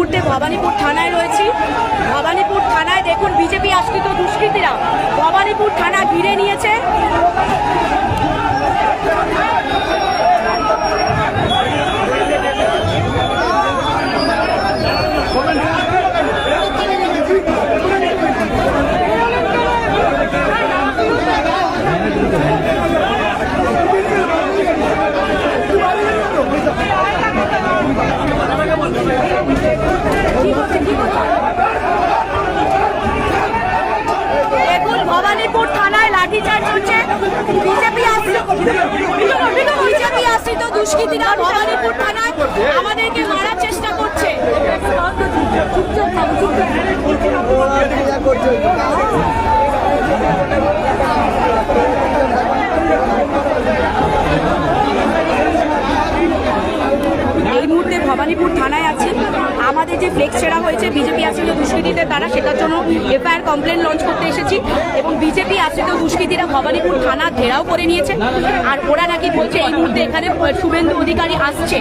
মুহূর্তে ভবানীপুর থানায় রয়েছি। ভবানীপুর থানায় দেখুন বিজেপি আশ্রিত দুষ্কৃতীরা ভবানীপুর থানা ঘিরে নিয়েছে। দেখুন ভবানীপুর থানায় লাঠিচার্জ হচ্ছে। বিজেপি আশ্রিত দুষ্কৃতীরা ভবানীপুর থানায় আমাদেরকে মারার চেষ্টা করছে। এই মুহূর্তে ভবানীপুর থানায় আছি। আমাদের যে ফ্লেক্স ছেড়া হয়েছে বিজেপি আশ্রিত দুষ্কৃতীদের দ্বারা, সেটার জন্য এফআইআর কমপ্লেন লঞ্চ করতে এসেছি এবং বিজেপি আশ্রিত দুষ্কৃতীরা ভবানীপুর থানা ঘেরাও করে নিয়েছে। আর ওরা নাকি বলছে এই মুহূর্তে এখানে শুভেন্দু অধিকারী আসছে,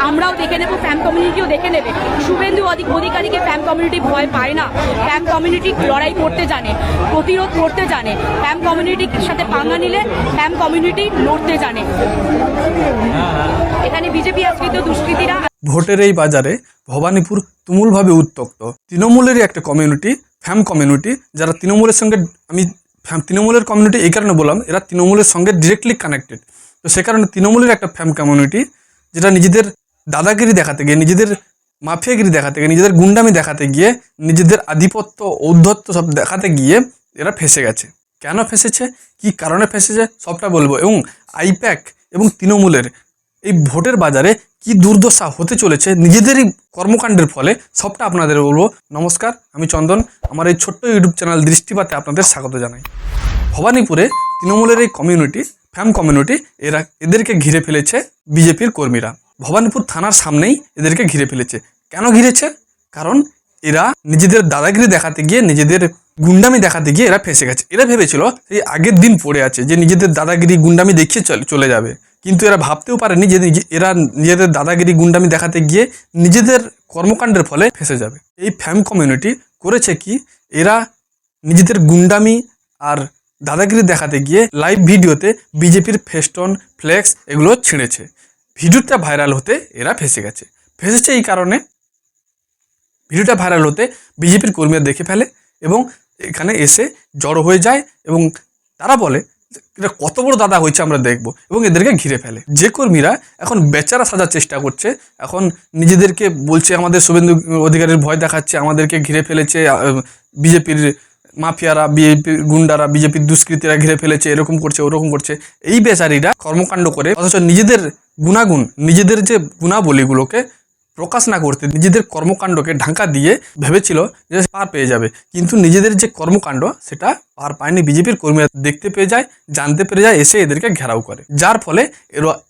আমরাও দেখে নেব, ফ্যাম কমিউনিটিও দেখে নেবে। শুভেন্দু অধিকারীকে ফ্যাম কমিউনিটি ভয় পায় না। ফ্যাম কমিউনিটি লড়াই করতে জানে, প্রতিরোধ করতে জানে। ফ্যাম কমিউনিটির সাথে পাঙ্গা নিলে ফ্যাম কমিউনিটি লড়তে জানে। এখানে বিজেপি আশ্রিত দুষ্কৃতীরা ভোটের এই বাজারে ভবানীপুর তুমুলভাবে উত্তপ্ত। তৃণমূলেরই একটা কমিউনিটি, ফ্যাম কমিউনিটি, যারা তৃণমূলের সঙ্গে, আমি তৃণমূলের কমিউনিটি এই কারণে বললাম, এরা তৃণমূলের সঙ্গে ডিরেক্টলি কানেক্টেড। তো সে কারণে তৃণমূলের একটা ফ্যাম কমিউনিটি, যেটা নিজেদের দাদাগিরি দেখাতে গিয়ে, নিজেদের মাফিয়াগিরি দেখাতে গিয়ে, নিজেদের গুন্ডামি দেখাতে গিয়ে, নিজেদের আধিপত্য ঔদ্ধত্য সব দেখাতে গিয়ে এরা ফেঁসে গেছে। কেন ফেঁসেছে, কি কারণে ফেঁসেছে, সবটা বলবো। এবং আইপ্যাক এবং তৃণমূলের এই ভোটের বাজারে কি দুর্দশা হতে চলেছে নিজেদেরই কর্মকাণ্ডের ফলে, সবটা আপনাদের বলবো। নমস্কার, আমি চন্দন। আমার এই ছোট্ট ইউটিউব চ্যানেল দৃষ্টিপাতে আপনাদের স্বাগত জানাই। ভবানীপুরে তৃণমূলের এই কমিউনিটি, ফ্যাম কমিউনিটি, এদেরকে ঘিরে ফেলেছে বিজেপির কর্মীরা। ভবানীপুর থানার সামনেই এদেরকে ঘিরে ফেলেছে। কেন ঘিরেছে? কারণ এরা নিজেদের দাদাগিরি দেখাতে গিয়ে, নিজেদের গুন্ডামি দেখাতে গিয়ে এরা ফেঁসে গেছে। এরা ভেবেছিল এই আগের দিন পড়ে আছে যে নিজেদের দাদাগিরি গুন্ডামি দেখিয়ে চলে যাবে, কিন্তু এরা ভাবতেও পারেনি যে এরা নিজেদের দাদাগিরি গুন্ডামি দেখাতে গিয়ে নিজেদের কর্মকাণ্ডের ফলে ফেঁসে যাবে। এই ফ্যাম কমিউনিটি করেছে কি, এরা নিজেদের গুন্ডামি আর দাদাগিরি দেখাতে গিয়ে লাইভ ভিডিওতে বিজেপির ফেস্টন, ফ্লেক্স এগুলো ছিঁড়েছে। ভিডিওটা ভাইরাল হতে এরা ফেঁসে গেছে। ফেঁসেছে এই কারণে, ভিডিওটা ভাইরাল হতে বিজেপির কর্মীরা দেখে ফেলে এবং এখানে এসে জড়ো হয়ে যায় এবং তারা বলে এটা কত বড় দাদা হয়েছে আমরা দেখবো, এবং এদেরকে ঘিরে ফেলে। যে কর্মীরা এখন বেচারা সাজার চেষ্টা করছে, এখন নিজেদেরকে বলছে আমাদের শুভেন্দু অধিকারীর ভয় দেখাচ্ছে, আমাদেরকে ঘিরে ফেলেছে বিজেপির মাফিয়ারা, বিজেপির গুন্ডারা, বিজেপির দুষ্কৃতীরা ঘিরে ফেলেছে, এরকম করছে ওরকম করছে, এই বেচারীরা কর্মকাণ্ড করে অথচ নিজেদের গুণাগুণ, নিজেদের যে গুণাবলীগুলোকে প্রকাশ না করতে, নিজেদের কর্মকাণ্ডকে ঢাকা দিয়ে ভেবেছিল যে পার পেয়ে যাবে, কিন্তু নিজেদের যে কর্মকাণ্ড সেটা পার পায়নি। বিজেপির কর্মীরা দেখতে পেয়ে যায়, জানতে পেরে যায়, এসে এদেরকে ঘেরাও করে, যার ফলে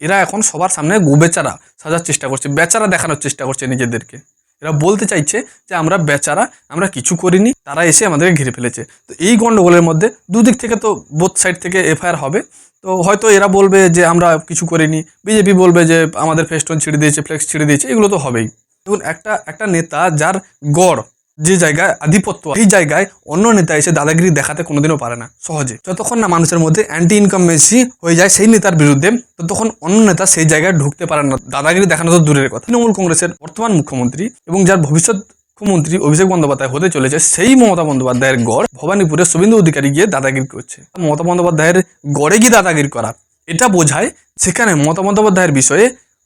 এরা এখন সবার সামনে বেচারা সাজার চেষ্টা করছে, বেচারা দেখানোর চেষ্টা করছে নিজেদেরকে। এরা বলতে চাইছে যে আমরা বেচারা, আমরা কিছু করিনি, তারা এসে আমাদেরকে ঘিরে ফেলেছে। তো এই গন্ডগোলের মধ্যে দুদিক থেকে তো বোথ সাইড থেকে এফআইআর হবে। তো হয়তো এরা বলবে যে আমরা কিছু করিনি, বিজেপি বলবে যে আমাদের ফেস্টন ছিঁড়ে দিয়েছে, ফ্লেক্স ছিঁড়ে দিয়েছে, এগুলো তো হবেই। দেখুন, একটা নেতা যার গড়, যে জায়গায় আধিপত্য, এই জায়গায় অন্য নেতা এসে দাদাগিরি দেখাতে কোনোদিনও পারে না সহজে। যতক্ষণ না মানুষের মধ্যে অ্যান্টি ইনকামবেন্সি হয়ে যায় সেই নেতার বিরুদ্ধে, ততক্ষণ অন্য নেতা সেই জায়গায় ঢুকতে পারে না। দাদাগিরি দেখানো তো দূরের কথা। তৃণমূল কংগ্রেসের বর্তমান মুখ্যমন্ত্রী এবং যার ভবিষ্যৎ মুখ্যমন্ত্রী অভিষেক বন্দ্যোপাধ্যায় হতে চলেছে, সেই মমতা বন্দ্যোপাধ্যায়ের গড় ভবানীপুরে শুভেন্দু অধিকারী গিয়ে দাদাগিরি করছে। মমতা বন্দ্যোপাধ্যায়ের গড়ে গিয়ে দাদাগিরি করা, এটা বোঝায় সেখানে মমতা বন্দ্যোপাধ্যায়ের বিষয়ে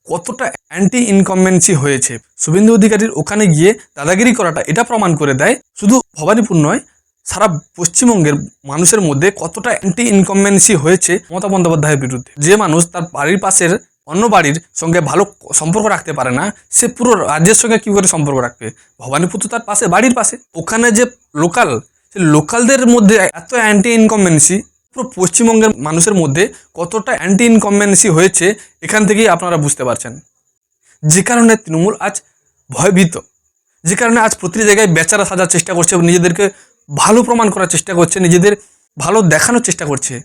কতটা অ্যান্টি ইনকম্বেন্সি হয়েছে। শুভেন্দু অধিকারীর ওখানে গিয়ে দাদাগিরি করাটা এটা প্রমাণ করে দেয় শুধু ভবানীপুর নয়, সারা পশ্চিমবঙ্গের মানুষের মধ্যে কতটা অ্যান্টি ইনকম্বেন্সি হয়েছে মমতা বন্দ্যোপাধ্যায়ের বিরুদ্ধে। যে মানুষ তার বাড়ির পাশের অন্য বাড়ির সঙ্গে ভালো সম্পর্ক রাখতে পারে না, সে পুরো রাজ্যের সঙ্গে কী করে সম্পর্ক রাখবে? ভবানীপুর তো তার পাশে, বাড়ির পাশে। ওখানে যে লোকাল, সে লোকালদের মধ্যে এত অ্যান্টি ইনকম্বেন্সি, পুরো পশ্চিমবঙ্গের মানুষের মধ্যে কতটা অ্যান্টি ইনকম্বেন্সি হয়েছে এখান থেকেই আপনারা বুঝতে পারছেন। যে কারণে তৃণমূল আজ ভয়ভীত, যে কারণে আজ প্রতিটি জায়গায় বেচারা সাজার চেষ্টা করছে, নিজেদেরকে ভালো প্রমাণ করার চেষ্টা করছে, নিজেদের ভালো দেখানোর চেষ্টা করছে।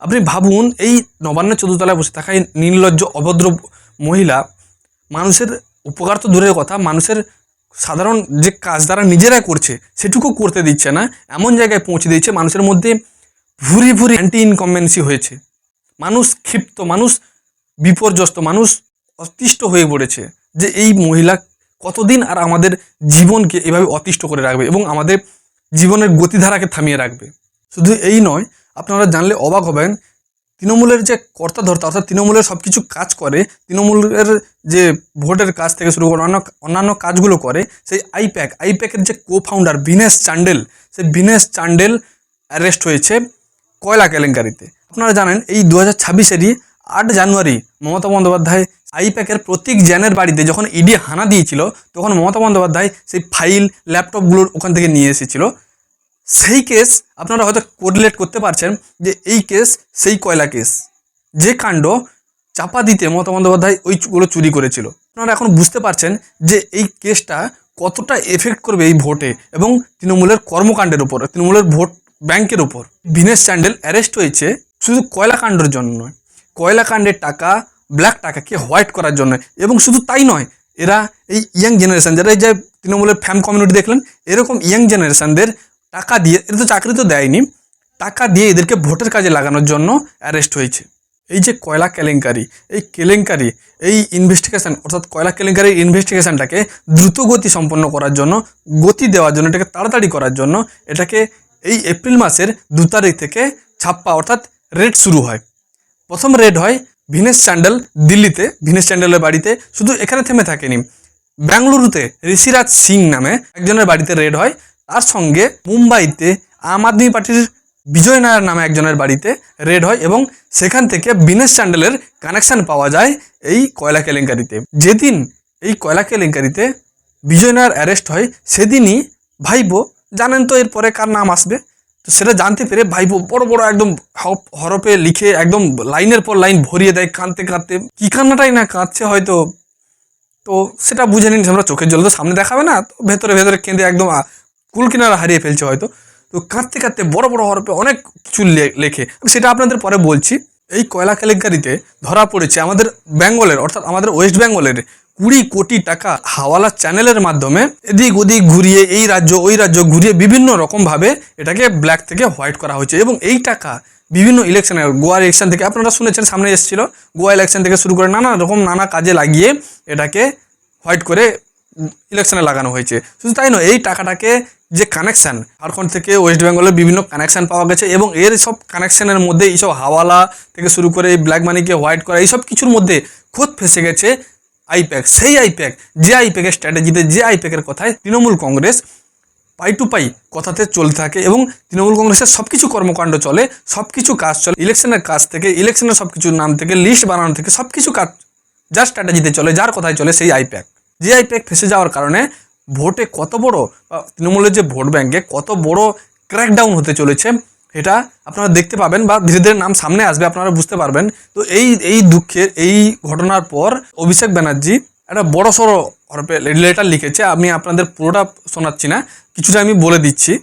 আপনি ভাবুন, এই নবান্ন 14 তলায় বসে থাকা নির্লজ্জ অভদ্র মহিলা মানুষের উপকার তো দূরের কথা, মানুষের সাধারণ যে কাজ তারা নিজেরাই করছে সেটুকু করতে দিচ্ছে না, এমন জায়গায় পৌঁছে দিচ্ছে মানুষের মধ্যে ভুরি ভুরি অ্যান্টি ইনকম্বেন্সি হয়েছে। মানুষ ক্ষিপ্ত, মানুষ বিপর্যস্ত, মানুষ অতিষ্ঠ হয়ে পড়েছে যে এই মহিলা কতদিন আর আমাদের জীবনকে এভাবে অতিষ্ঠ করে রাখবে এবং আমাদের জীবনের গতিধারাকে থামিয়ে রাখবে। শুধু এই নয়, আপনারা জানলে অবাক হবেন, তৃণমূলের যে কর্তাধর্তা অর্থাৎ তৃণমূলের সব কিছু কাজ করে, তৃণমূলের যে ভোটের কাজ থেকে শুরু করে অন্যান্য কাজগুলো করে, সেই আইপ্যাকের যে কো ফাউন্ডার বিনেশ চান্ডেল, সেই বিনেশ চান্ডেল অ্যারেস্ট হয়েছে কয়লা কেলেঙ্কারিতে। আপনারা জানেন এই 2026-এরই 8 জানুয়ারি মমতা বন্দ্যোপাধ্যায় আইপ্যাকের প্রতীক জ্যানের বাড়িতে যখন ইডি হানা দিয়েছিল, তখন মমতা বন্দ্যোপাধ্যায় সেই ফাইল ল্যাপটপগুলোর ওখান থেকে নিয়ে এসেছিল। সেই কেস আপনারা হয়তো কোরিলেট করতে পারছেন যে এই কেস সেই কয়লা কেস, যে কাণ্ড চাপা দিতে মমতা বন্দ্যোপাধ্যায় ওইগুলো চুরি করেছিল। আপনারা এখন বুঝতে পারছেন যে এই কেসটা কতটা এফেক্ট করবে এই ভোটে এবং তৃণমূলের কর্মকাণ্ডের উপর, তৃণমূলের ভোট ব্যাংকের উপর। বিনেশ চান্ডেল অ্যারেস্ট হয়েছে শুধু কয়লা কাণ্ডের জন্য নয়, কয়লা কাণ্ডের টাকা, ব্ল্যাক টাকাকে হোয়াইট করার জন্য। এবং শুধু তাই নয়, এরা এই ইয়াং জেনারেশন, যারা এই যে তৃণমূলের ফ্যাম কমিউনিটি দেখলেন, এরকম ইয়াং জেনারেশনদের টাকা দিয়ে, এরা তো চাকরি তো দেয়নি, টাকা দিয়ে এদেরকে ভোটের কাজে লাগানোর জন্য অ্যারেস্ট হয়েছে। এই যে কয়লা কেলেঙ্কারি, এই কেলেঙ্কারি, এই ইনভেস্টিগেশন অর্থাৎ কয়লা কেলেঙ্কারির ইনভেস্টিগেশনটাকে দ্রুত গতি সম্পন্ন করার জন্য, গতি দেওয়ার জন্য, এটাকে তাড়াতাড়ি করার জন্য, এটাকে এই এপ্রিল মাসের 2 তারিখ থেকে ছাপ্পা অর্থাৎ রেড শুরু হয়। প্রথম রেড হয় বিনেশ চান্ডেল দিল্লিতে, বিনেশ চান্ডেলের বাড়িতে। শুধু এখানে থেমে থাকেনি, বেঙ্গালুরুতে ঋষিরাজ সিং নামে একজনের বাড়িতে রেড হয়। তার সঙ্গে মুম্বাইতে আম আদমি পার্টির বিজয় নায়ার নামে একজনের বাড়িতে রেড হয় এবং সেখান থেকে বিনেশ চান্ডেলের কানেকশন পাওয়া যায় এই কয়লা কেলেঙ্কারিতে। যেদিন এই কয়লা কেলেঙ্কারিতে বিজয় নায়ার অ্যারেস্ট হয়, সেদিনই ভাইপো, জানেন তো এরপরে কার নাম আসবে, তো সেটা জানতে পেরে ভাইপো বড় বড় একদম হরপে লিখে একদম লাইনের পর লাইন ভরিয়ে দেয়, কাঁদতে কাঁদতে। কি কান্নাটাই না কাঁদছে হয়তো, তো সেটা বুঝে নিন, আমরা চোখের জল তো সামনে দেখাবে না, তো ভেতরে ভেতরে কেঁদে একদম কুল কিনারা হারিয়ে ফেলছে হয়তো। তো কাঁদতে কাঁদতে বড় বড় হরপে অনেক কিছু লেখে, সেটা আপনাদের পরে বলছি। এই কয়লা কেলেঙ্কারিতে ধরা পড়েছে আমাদের বেঙ্গলের অর্থাৎ আমাদের ওয়েস্ট বেঙ্গলের 20 কোটি টাকা হাওয়ালা চ্যানেলের মাধ্যমে এদিক ওদিক ঘুরিয়ে, এই রাজ্য ওই রাজ্য ঘুরিয়ে বিভিন্ন রকমভাবে এটাকে ব্ল্যাক থেকে হোয়াইট করা হয়েছে। এবং এই টাকা বিভিন্ন ইলেকশনে, গোয়া ইলেকশন থেকে আপনারা শুনেছেন সামনে এসেছিল, গোয়া ইলেকশন থেকে শুরু করে নানা কাজে লাগিয়ে এটাকে হোয়াইট করে ইলেকশনে লাগানো হয়েছে। শুধু তাই নয়, এই টাকাটাকে যে কানেকশান, ঝাড়খণ্ড থেকে ওয়েস্ট বেঙ্গলের বিভিন্ন কানেকশান পাওয়া গেছে এবং এর সব কানেকশানের মধ্যে এইসব হাওয়ালা থেকে শুরু করে এই ব্ল্যাক মানিকে হোয়াইট করা, এইসব কিছুর মধ্যে খোদ ফেসে গেছে আইপ্যাক। সেই আইপ্যাক, যে আইপ্যাকের স্ট্র্যাটেজিতে, যে আইপ্যাকের কথায় তৃণমূল কংগ্রেস পাই টু পাই কথাতে চলতে থাকে এবং তৃণমূল কংগ্রেসের সব কিছু কর্মকাণ্ড চলে, সব কিছু কাজ চলে, ইলেকশনের কাজ থেকে, ইলেকশনের সব কিছুর নাম থেকে, লিস্ট বানানো থেকে, সব কিছু কাজ যার স্ট্র্যাটেজিতে চলে, যার কথায় চলে, সেই আইপ্যাক। যে আইপ্যাক ফেসে যাওয়ার কারণে ভোটে কত বড়, তৃণমূলের যে ভোট ব্যাঙ্কে কত বড় ক্র্যাকডাউন হতে চলেছে, এটা আপনারা দেখতে পাবেন বা ধীরে ধীরে নাম সামনে আসবে, আপনারা বুঝতে পারবেন। তো এই দুঃখের এই ঘটনার পর অভিষেক ব্যানার্জি একটা বড় সড়ো লেটার লিখেছে। আমি আপনাদের পুরোটা শোনাচ্ছি না, কিছুটা আমি বলে দিচ্ছি।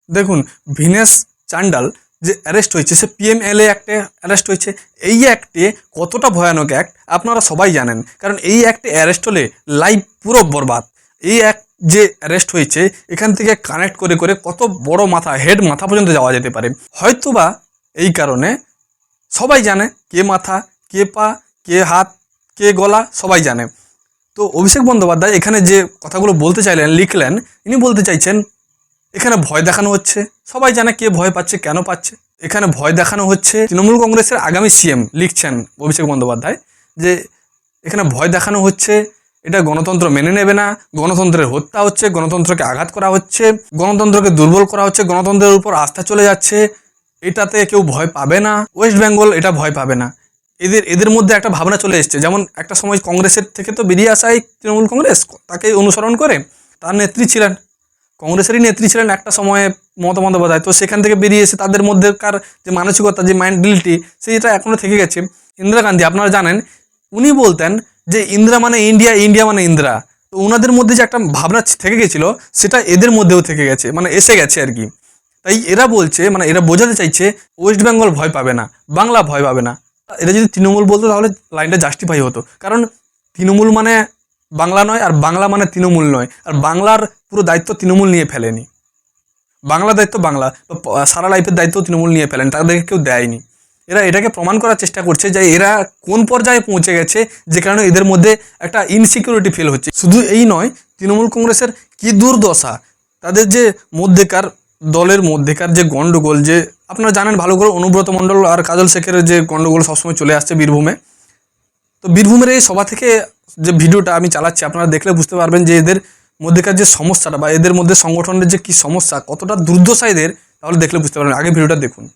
দেখুন, বিনেশ চান্ডাল যে অ্যারেস্ট হয়েছে, সে PMLA অ্যাক্টে অ্যারেস্ট হয়েছে। এই অ্যাক্টে কতটা ভয়ানক অ্যাক্ট আপনারা সবাই জানেন, কারণ এই অ্যাক্টে অ্যারেস্ট হলে লাইফ পুরো বরবাদ। এই অ্যাক্ট যে অ্যারেস্ট হয়েছে, এখান থেকে কানেক্ট করে করে কত বড় মাথা, হেড মাথা পর্যন্ত যাওয়া যেতে পারে। হয়তোবা এই কারণে সবাই জানে কে মাথা, কে পা, কে হাত, কে গলা, সবাই জানে। তো অভিষেক বন্দ্যোপাধ্যায় এখানে যে কথাগুলো বলতে চাইলেন, লিখলেন, ইনি বলতে চাইছেন এখানে ভয় দেখানো হচ্ছে। সবাই জানে কে ভয় পাচ্ছে, কেন পাচ্ছে। এখানে ভয় দেখানো হচ্ছে তৃণমূল কংগ্রেসের আগামী CM, লিখছেন অভিষেক বন্দ্যোপাধ্যায়, যে এখানে ভয় দেখানো হচ্ছে, এটা গণতন্ত্র মেনে নেবে না, গণতন্ত্রের হত্যা হচ্ছে, গণতন্ত্রকে আঘাত করা হচ্ছে, গণতন্ত্রকে দুর্বল করা হচ্ছে, গণতন্ত্রের উপর আস্থা চলে যাচ্ছে, এটাতে কেউ ভয় পাবে না, ওয়েস্ট বেঙ্গল এটা ভয় পাবে না। এদের মধ্যে একটা ভাবনা চলে এসছে, যেমন একটা সময় কংগ্রেসের থেকে তো বেরিয়ে আসা এই তৃণমূল কংগ্রেস, তাকে অনুসরণ করে, তার নেত্রী ছিলেন, কংগ্রেসেরই নেত্রী ছিলেন একটা সময়ে মমতা বন্দ্যোপাধ্যায়। তো সেখান থেকে বেরিয়ে এসে তাদের মধ্যেকার যে মানসিকতা, যে মাইন্ডলিটি, সেইটা এখনও থেকে গেছে। ইন্দিরা গান্ধী আপনারা জানেন, উনি বলতেন যে ইন্দিরা মানে ইন্ডিয়া, ইন্ডিয়া মানে ইন্দিরা। তো ওনাদের মধ্যে যে একটা ভাবনা থেকে গেছিলো, সেটা এদের মধ্যেও থেকে গেছে, মানে এসে গেছে আর কি। তাই এরা বলছে, মানে এরা বোঝাতে চাইছে ওয়েস্ট বেঙ্গল ভয় পাবে না, বাংলা ভয় পাবে না। এটা যদি তৃণমূল বলতো তাহলে লাইনটা জাস্টিফাই হতো, কারণ তৃণমূল মানে বাংলা নয়, আর বাংলা মানে তৃণমূল নয়, আর বাংলার পুরো দায়িত্ব তৃণমূল নিয়ে ফেলেনি। বাংলা দায়িত্ব বাংলা, সারা লাইফের দায়িত্ব তৃণমূল নিয়ে ফেলেন, তাদেরকে কেউ দেয়নি। এরা এটাকে প্রমাণ করার চেষ্টা করছে যে এরা কোন পর্যায়ে পৌঁছে গেছে, যে কারণে এদের মধ্যে একটা ইনসিকিউরিটি ফিল হচ্ছে। শুধু এই নয়, তৃণমূল কংগ্রেসের কি দুর্দশা, তাদের যে মধ্যেকার দলের মধ্যেকার যে গণ্ডগোল, যে আপনারা জানেন ভালো করে অনুব্রত মণ্ডল আর কাজল শেখের যে গণ্ডগোল সবসময় চলে আসছে বীরভূমে। তো বীরভূমের এই সভা থেকে যে ভিডিওটা আমি চালাচ্ছি, আপনারা দেখলে বুঝতে পারবেন যে এদের মধ্যেকার যে সমস্যাটা বা এদের মধ্যে সংগঠনের যে কি সমস্যা, কতটা দুর্দশা এদের, তাহলে দেখলে বুঝতে পারবেন। আগে ভিডিওটা দেখুন।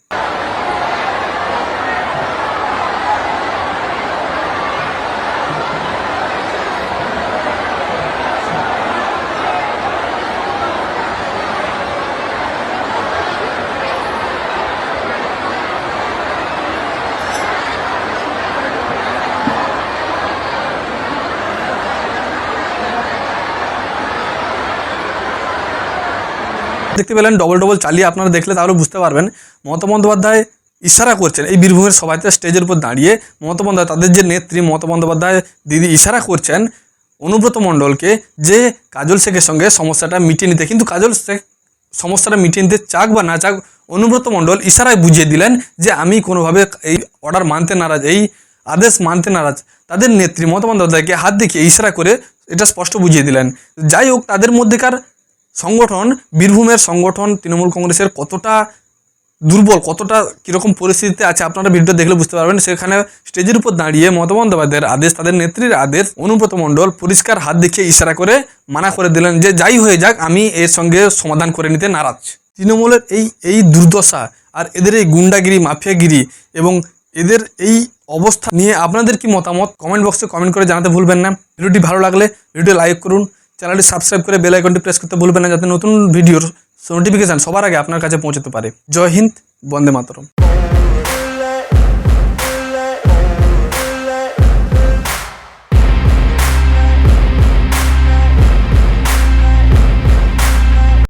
দেখতে পেলেন ডবল ডবল চালিয়ে, আপনারা দেখলে তাহলে বুঝতে পারবেন মমতা বন্দ্যোপাধ্যায় ইশারা করছেন এই বীরভূমের সভাতে স্টেজের উপর দাঁড়িয়ে। মমতা বন্দ্যোপাধ্যায়, তাদের যে নেত্রী মমতা বন্দ্যোপাধ্যায় দিদি ইশারা করছেন অনুব্রত মণ্ডলকে যে কাজল শেখের সঙ্গে সমস্যাটা মিটিয়ে নিতে। কিন্তু কাজল শেখ সমস্যাটা মিটিয়ে নিতে চাক বা না চাক, অনুব্রত মণ্ডল ইশারায় বুঝিয়ে দিলেন যে আমি কোনোভাবে এই অর্ডার মানতে নারাজ, এই আদেশ মানতে নারাজ। তাদের নেত্রী মমতা বন্দ্যোপাধ্যায়কে হাত দেখিয়ে ইশারা করে এটা স্পষ্ট বুঝিয়ে দিলেন। যাই হোক, তাদের মধ্যেকার সংগঠন, বীরভূমের সংগঠন তৃণমূল কংগ্রেসের কতটা দুর্বল, কতটা কীরকম পরিস্থিতিতে আছে, আপনারা ভিডিও দেখলে বুঝতে পারবেন। সেখানে স্টেজের উপর দাঁড়িয়ে মমতা বন্দ্যোপাধ্যায়ের আদেশ, তাদের নেত্রীর আদেশ, অনুব্রত মণ্ডল পরিষ্কার হাত দেখিয়ে ইশারা করে মানা করে দিলেন যে যাই হয়ে যাক আমি এর সঙ্গে সমাধান করে নিতে নারাজ। তৃণমূলের এই দুর্দশা আর এদের এই গুন্ডাগিরি, মাফিয়াগিরি এবং এদের এই অবস্থা নিয়ে আপনাদের কি মতামত কমেন্ট বক্সে কমেন্ট করে জানাতে ভুলবেন না। ভিডিওটি ভালো লাগলে ভিডিও লাইক করুন, চ্যানেলটি সাবস্ক্রাইব করে বেল আইকনটি প্রেস করতে ভুলবেন না, যাতে নতুন ভিডিওর নোটিফিকেশান সবার আগে আপনার কাছে পৌঁছতে পারে। জয় হিন্দ, বন্দে মাতরম।